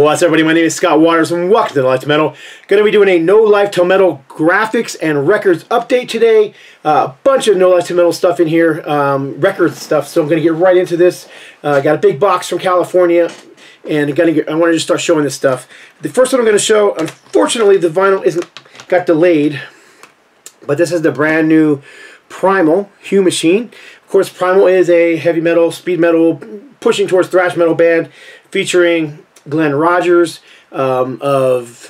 What's up, everybody? My name is Scott Waters, and welcome to NoLifeTilMetal. Going to be doing a NoLifeTilMetal graphics and records update today. A bunch of NoLifeTilMetal stuff in here, record stuff. So I'm going to get right into this. Got a big box from California, and I want to just start showing this stuff. The first one I'm going to show, unfortunately, the vinyl got delayed, but this is the brand new Primal Hue Machine. Of course, Primal is a heavy metal, speed metal, pushing towards thrash metal band, featuring Glenn Rogers. He was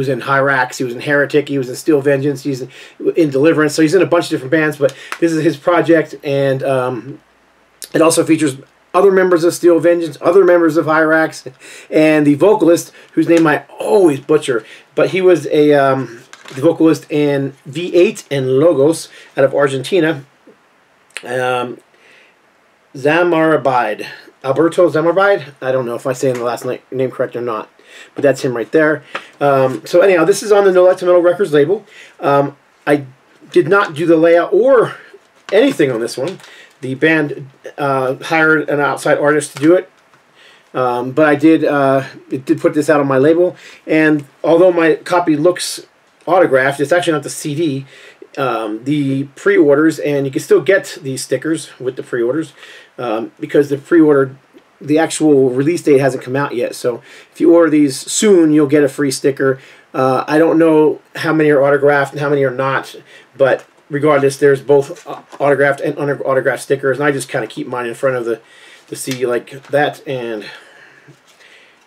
in Hyrax, he was in Heretic, he was in Steel Vengeance, he's in Deliverance, so he's in a bunch of different bands, but this is his project, and it also features other members of Steel Vengeance, other members of Hyrax, and the vocalist, whose name I always butcher, but he was the vocalist in V8 and Logos out of Argentina. Zamarabide. Alberto Zamarabide? I don't know if I'm saying the last name correct or not, but that's him right there. So anyhow, this is on the NoLifeTilMetal Records label. I did not do the layout or anything on this one. The band hired an outside artist to do it, but I did put this out on my label, and although my copy looks autographed, it's actually not the CD. The pre-orders, and you can still get these stickers with the pre-orders, because the actual release date hasn't come out yet. So if you order these soon, you'll get a free sticker. I don't know how many are autographed and how many are not, but regardless, there's both autographed and unautographed stickers, and I just kind of keep mine in front of the CD like that and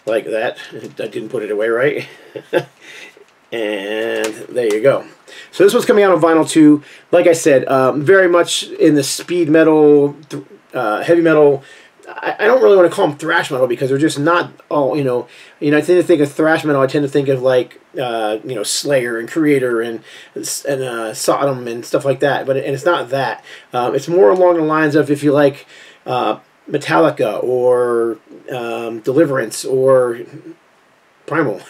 like that. I didn't put it away right. And there you go. So this one's coming out on vinyl too. Like I said, very much in the speed metal, heavy metal. I don't really want to call them thrash metal because they're just not all, I tend to think of thrash metal. I tend to think of like, Slayer and Creator and Sodom and stuff like that. But it's not that. It's more along the lines of, if you like, Metallica or Deliverance or Primal,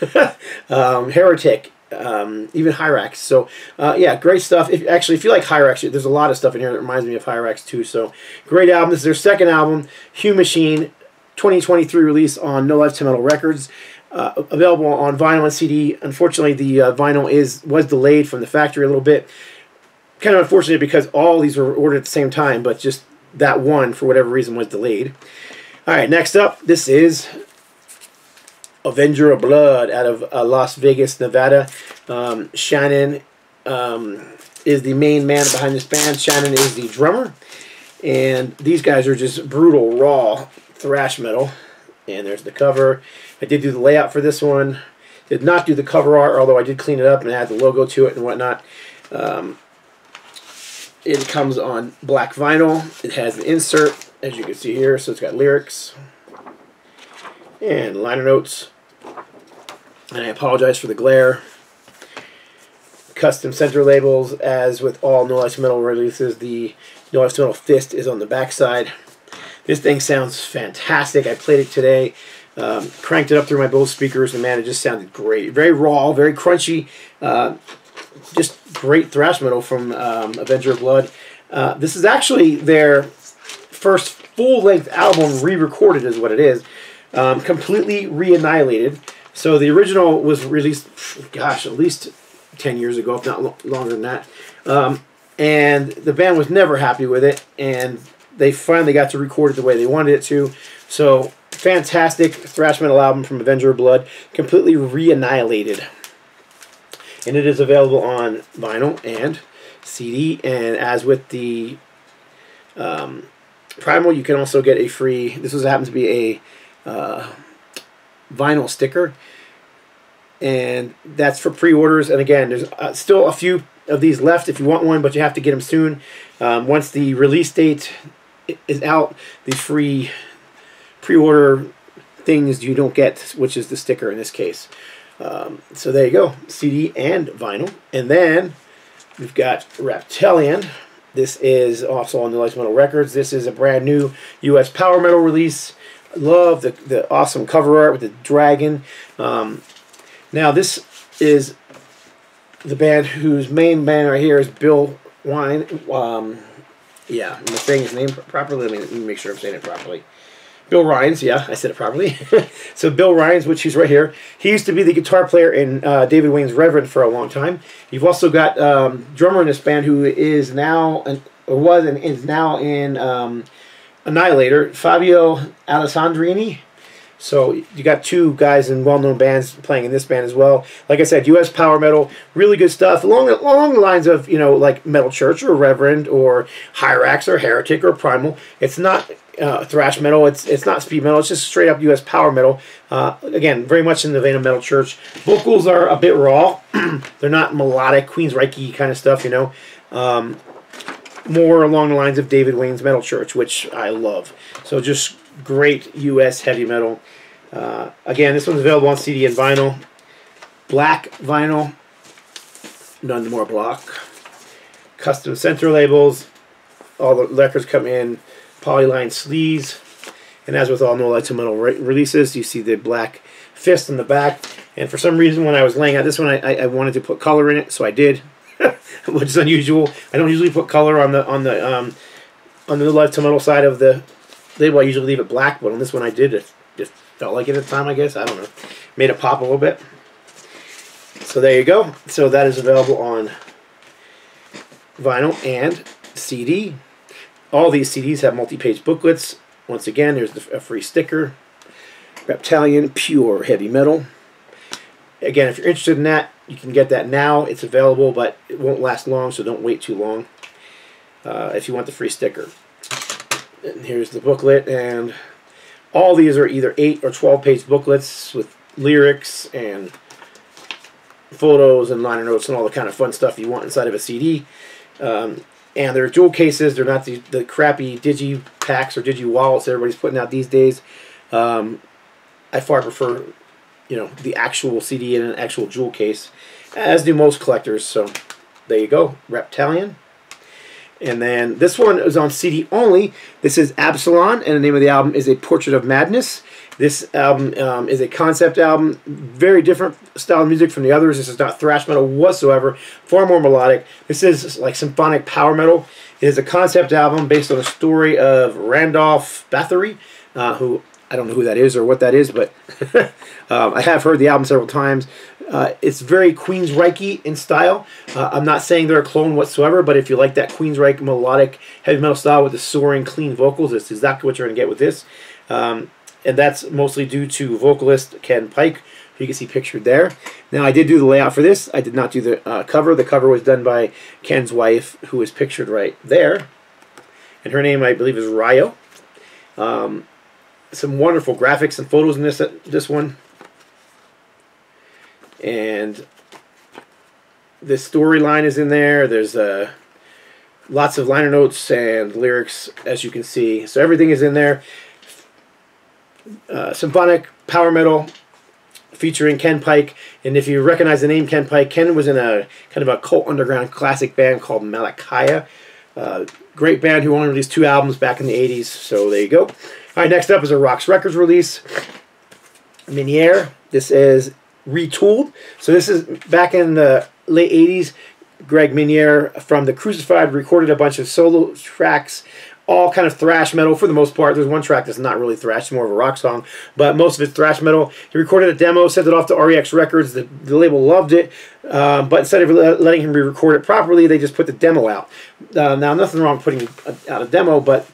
Heretic, even Hyrax. So yeah, great stuff. If you like Hyrax, there's a lot of stuff in here that reminds me of Hyrax too. So great album. This is their second album, Hue Machine, 2023 release on NoLifeTilMetal Records. Available on vinyl and CD. Unfortunately, the vinyl was delayed from the factory a little bit. Kind of unfortunate because all these were ordered at the same time, but just that one, for whatever reason, was delayed. All right, next up, this is Avenger of Blood out of Las Vegas, Nevada. Shannon is the main man behind this band. Shannon is the drummer. And these guys are just brutal, raw thrash metal. And there's the cover. I did do the layout for this one. Did not do the cover art, although I did clean it up and add the logo to it and whatnot. It comes on black vinyl. It has the insert, as you can see here. So it's got lyrics and liner notes. And I apologize for the glare. Custom center labels, as with all NoLifeTilMetal releases. The NoLifeTilMetal fist is on the back side. This thing sounds fantastic. I played it today. Cranked it up through my Bose speakers, and man, it just sounded great. Very raw, very crunchy. Just great thrash metal from Avenger of Blood. This is actually their first full-length album, re-recorded is what it is. Completely re-annihilated. So the original was released, gosh, at least 10 years ago, if not longer than that. And the band was never happy with it, and they finally got to record it the way they wanted it to. So fantastic thrash metal album from Avenger of Blood, completely re-annihilated. And it is available on vinyl and CD. And as with the Primal, you can also get a free, this happens to be a vinyl sticker, and that's for pre-orders. And again, there's still a few of these left if you want one, but you have to get them soon. Once the release date is out, the free pre-order things you don't get, which is the sticker in this case. So there you go, CD and vinyl. And then we've got Reptalien. This is also on the NoLifeTilMetal Records. This is a brand new US power metal release. Love the awesome cover art with the dragon. Now this is the band whose main band right here is Bill Wine. Yeah, I'm saying his name properly. Let me make sure I'm saying it properly. Bill Ryan's, yeah, I said it properly. So Bill Ryan's, which he's right here. He used to be the guitar player in David Wayne's Reverend for a long time. You've also got drummer in this band who is now, or was and is now in Annihilator, Fabio Alessandrini. So you got two guys in well-known bands playing in this band as well. Like I said, U.S. power metal, really good stuff. Along the lines of, you know, like Metal Church or Reverend or Hyrax or Heretic or Primal. It's not thrash metal. It's not speed metal. It's just straight up U.S. power metal. Again, very much in the vein of Metal Church. Vocals are a bit raw. They're not melodic, Queensryche kind of stuff, you know. More along the lines of David Wayne's Metal Church, which I love. So just great U.S. heavy metal. Again, this one's available on CD and vinyl. Black vinyl. None more block. Custom center labels. All the records come in polyline sleeves. And as with all NoLifeTilMetal releases, you see the black fist in the back. And for some reason, when I was laying out this one, I wanted to put color in it, so I did. Which is unusual. I don't usually put color on the NoLifeTilMetal side of the label. I usually leave it black, but on this one I did. It just felt like it at the time, I guess. I don't know. Made it pop a little bit. So there you go. So that is available on vinyl and CD. All these CDs have multi-page booklets. Once again, there's a free sticker. Reptalien, pure heavy metal. Again, if you're interested in that, you can get that now. It's available, but it won't last long, so don't wait too long if you want the free sticker. And here's the booklet, and all these are either 8 or 12-page booklets with lyrics and photos and liner notes and all the kind of fun stuff you want inside of a CD. And they're jewel cases. They're not the crappy digi packs or digi wallets everybody's putting out these days. I far prefer, you know, the actual CD in an actual jewel case, as do most collectors. So there you go, Reptalien. And then this one is on CD only. This is Absalon, and the name of the album is A Portrait of Madness. This album is a concept album, very different style of music from the others. This is not thrash metal whatsoever, far more melodic. This is like symphonic power metal. It is a concept album based on the story of Randolph Bathory, who I don't know who that is or what that is, but I have heard the album several times. It's very Queensryche in style. I'm not saying they're a clone whatsoever, but if you like that Queensryche melodic heavy metal style with the soaring, clean vocals, it's exactly what you're going to get with this. And that's mostly due to vocalist Ken Pike, who you can see pictured there. Now, I did do the layout for this. I did not do the cover. The cover was done by Ken's wife, who is pictured right there. And her name, I believe, is Ryo. Some wonderful graphics and photos in this one. And the storyline is in there. There's lots of liner notes and lyrics, as you can see. So everything is in there. Symphonic power metal featuring Ken Pike. And if you recognize the name Ken Pike, Ken was in a kind of a cult underground classic band called Malakaya. Great band who only released 2 albums back in the 80s. So there you go. All right, next up is a Rox Records release. Miniere. This is retooled. So this is back in the late 80s. Greg Miniere from The Crucified recorded a bunch of solo tracks, all kind of thrash metal for the most part. There's one track that's not really thrash, it's more of a rock song, but most of it's thrash metal. He recorded a demo, sent it off to REX Records. The label loved it, but instead of letting him re-record it properly, they just put the demo out. Now, nothing wrong with putting out a demo, but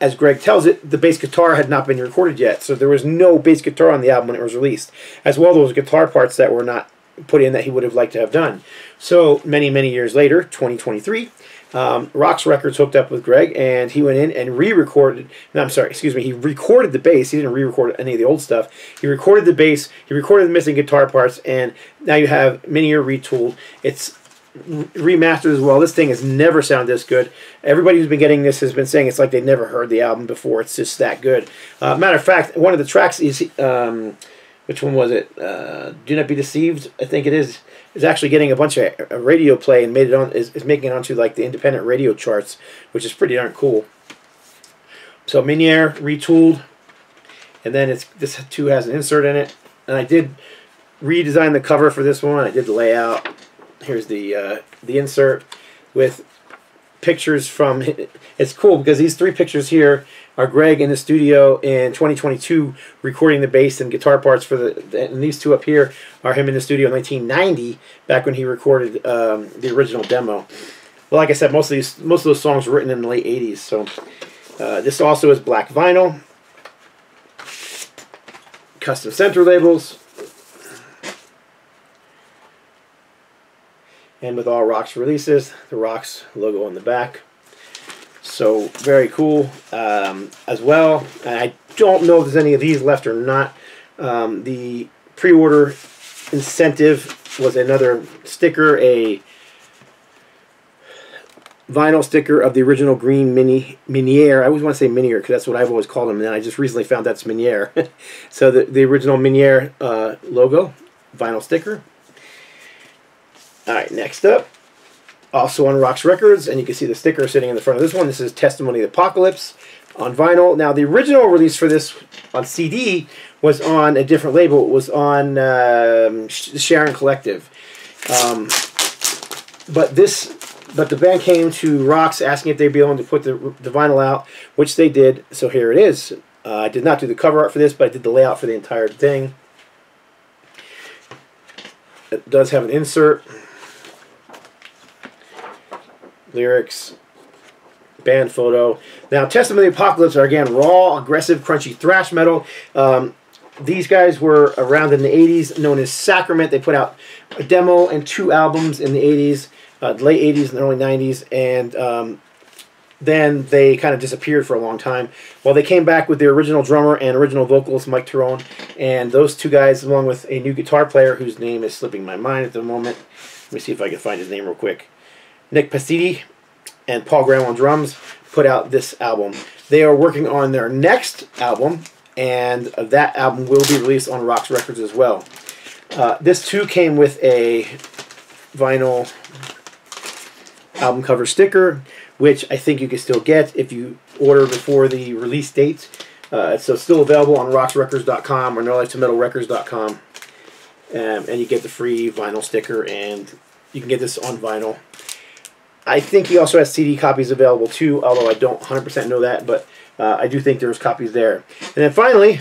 as Greg tells it, the bass guitar had not been recorded yet, so there was no bass guitar on the album when it was released. As well, there was guitar parts that were not put in that he would have liked to have done. So many, many years later, 2023, Rox Records hooked up with Greg, and he went in and re-recorded. No, I'm sorry, excuse me. He recorded the bass. He didn't re-record any of the old stuff. He recorded the bass. He recorded the missing guitar parts, and now you have Miniere retooled. It's remastered as well. This thing has never sounded this good. Everybody who's been getting this has been saying it's like they've never heard the album before. It's just that good. Matter of fact, one of the tracks is, which one was it? Do Not Be Deceived, I think it is. Is actually getting a bunch of radio play and made it on. Is making it onto like the independent radio charts, which is pretty darn cool. So Miniere retooled, and then this too has an insert in it. And I did redesign the cover for this one. I did the layout. Here's the insert with pictures from. It's cool because these 3 pictures here are Greg in the studio in 2022 recording the bass and guitar parts for and these two up here are him in the studio in 1990, back when he recorded the original demo. Well, like I said, most of those songs were written in the late 80s. So this also is black vinyl, custom center labels, and with all Rox releases, the Rox logo on the back. So very cool as well. And I don't know if there's any of these left or not. The pre-order incentive was another sticker, a vinyl sticker of the original green Miniere. I always want to say Miniere because that's what I've always called them, and then I just recently found that's Miniere. So the original Miniere logo, vinyl sticker. Alright, next up, also on Rox Records, and you can see the sticker sitting in the front of this one. This is Testimony of the Apocalypse on vinyl. Now, the original release for this on CD was on a different label. It was on the Sharon Collective. But the band came to Rox asking if they'd be able to put the vinyl out, which they did. So here it is. I did not do the cover art for this, but I did the layout for the entire thing. It does have an insert, lyrics, band photo. Now, Testimony of the Apocalypse are, again, raw, aggressive, crunchy thrash metal. These guys were around in the 80s, known as Sacrament. They put out a demo and 2 albums in the 80s, late 80s and early 90s, and then they kind of disappeared for a long time. Well, they came back with their original drummer and original vocalist, Mike Tyrone, and those 2 guys, along with a new guitar player whose name is slipping my mind at the moment. Let me see if I can find his name real quick. Nick Pasidi and Paul Graham on drums put out this album. They are working on their next album, and that album will be released on Rox Records as well. This too came with a vinyl album cover sticker, which I think you can still get if you order before the release date. So it's still available on roxrecords.com or NoLifeTilMetalRecords.com. And you get the free vinyl sticker, and you can get this on vinyl. I think he also has CD copies available too, although I don't 100% know that, but I do think there's copies there. And then finally,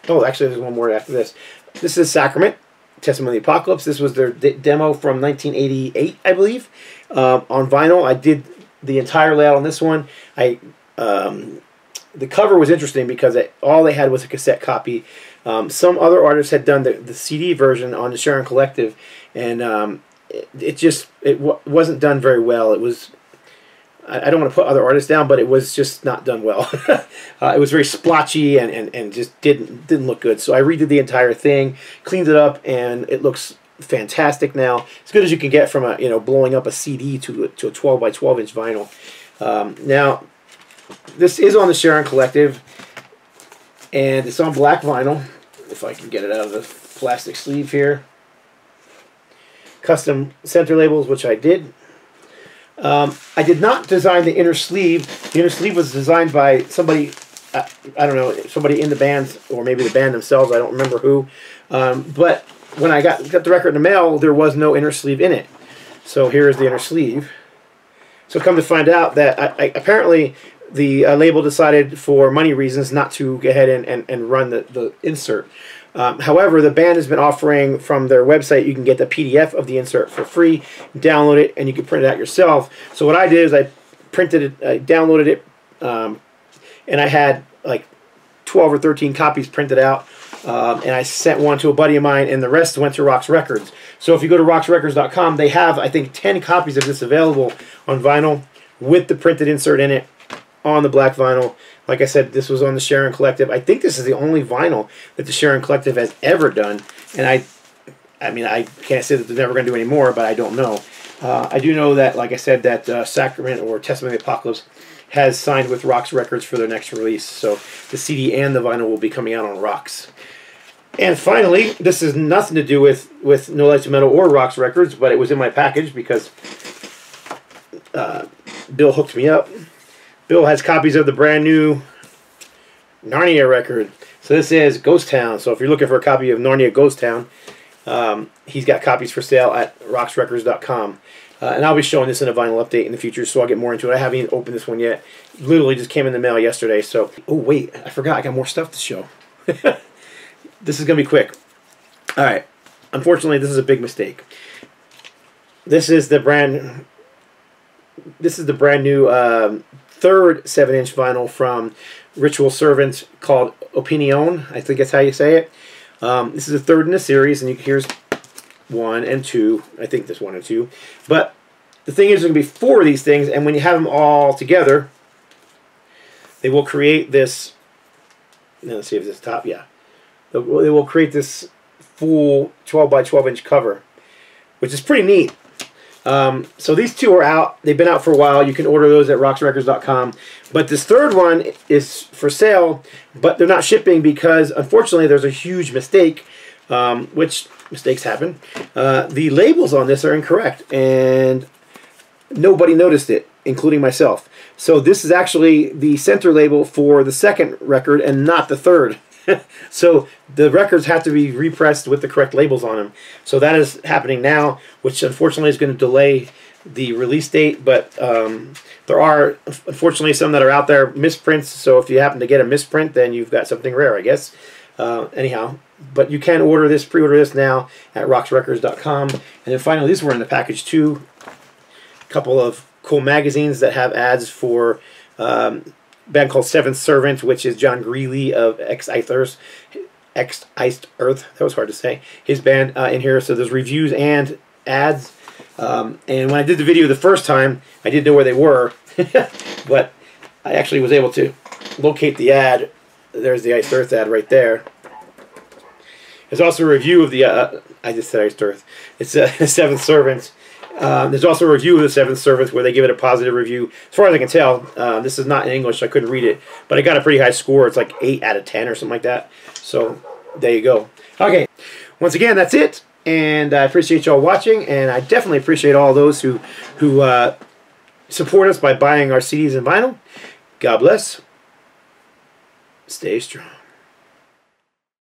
oh, actually there's one more after this. This is Sacrament, Testimony of the Apocalypse. This was their demo from 1988, I believe, on vinyl. I did the entire layout on this one. The cover was interesting because all they had was a cassette copy. Some other artists had done the CD version on the Sharon Collective, and it wasn't done very well. It was, I don't want to put other artists down, but it was just not done well. It was very splotchy and just didn't look good. So I redid the entire thing, cleaned it up, and it looks fantastic now. As good as you can get from blowing up a CD to a 12 by 12 inch vinyl. Now, this is on the Sharon Collective, and it's on black vinyl. If I can get it out of the plastic sleeve here. Custom center labels, which I did. I did not design the inner sleeve. The inner sleeve was designed by somebody, I don't know, somebody in the band, or maybe the band themselves, I don't remember who. But when I got the record in the mail, there was no inner sleeve in it. So here is the inner sleeve. So come to find out that apparently the label decided for money reasons not to go ahead and run the insert. However, the band has been offering from their website, you can get the PDF of the insert for free, download it, and you can print it out yourself. So what I did is I printed it, I downloaded it, and I had like 12 or 13 copies printed out, and I sent one to a buddy of mine, and the rest went to Rox Records. So if you go to roxrecords.com, they have, I think, 10 copies of this available on vinyl with the printed insert in it on the black vinyl. Like I said, this was on the Sharon Collective. I think this is the only vinyl that the Sharon Collective has ever done. And I mean, I can't say that they're never going to do any more, but I don't know. I do know that, like I said, that Sacrament or Testimony of the Apocalypse has signed with Rox Records for their next release. So the CD and the vinyl will be coming out on Rox. And finally, this has nothing to do with NoLifeTilMetal or Rox Records, but it was in my package because Bill hooked me up. Bill has copies of the brand new Narnia record. So this is Ghost Town. So if you're looking for a copy of Narnia Ghost Town, He's got copies for sale at roxrecords.com. And I'll be showing this in a vinyl update in the future, so I'll get more into it. I haven't even opened this one yet. Literally just came in the mail yesterday. So, oh wait, I forgot. I got more stuff to show. This is gonna be quick. All right. Unfortunately, this is a big mistake. This is the brand new third 7-inch vinyl from Ritual Servant called Opinion. I think that's how you say it. This is the third in the series, and here's 1 and 2. I think there's 1 and 2. But the thing is, there's going to be 4 of these things, and when you have them all together, they will create this. Let's see if this is top. Yeah, they will create this full 12 by 12 inch cover, which is pretty neat. So these 2 are out. They've been out for a while. You can order those at roxrecords.com. But this third one is for sale, but they're not shipping because, unfortunately, there's a huge mistake, which mistakes happen. The labels on this are incorrect, and nobody noticed it, including myself. So this is actually the center label for the second record and not the third. So the records have to be repressed with the correct labels on them. So that is happening now, which unfortunately is going to delay the release date. But there are, unfortunately, some that are out there, misprints. So if you happen to get a misprint, then you've got something rare, I guess. Anyhow, but you can order this, pre-order this now at roxrecords.com. And then finally, these were in the package too. A couple of cool magazines that have ads for band called Seventh Servant, which is John Greeley of Iced Earth. That was hard to say. His band in here. So there's reviews and ads. And when I did the video the first time, I didn't know where they were, but I actually was able to locate the ad. There's the Iced Earth ad right there. There's also a review of the. I just said Iced Earth. It's Seventh Servant. There's also a review of the Seventh Servant where they give it a positive review. As far as I can tell, this is not in English, so I couldn't read it. But I got a pretty high score. It's like 8 out of 10 or something like that. So there you go. Okay. Once again, that's it. And I appreciate y'all watching. And I definitely appreciate all those who support us by buying our CDs and vinyl. God bless. Stay strong.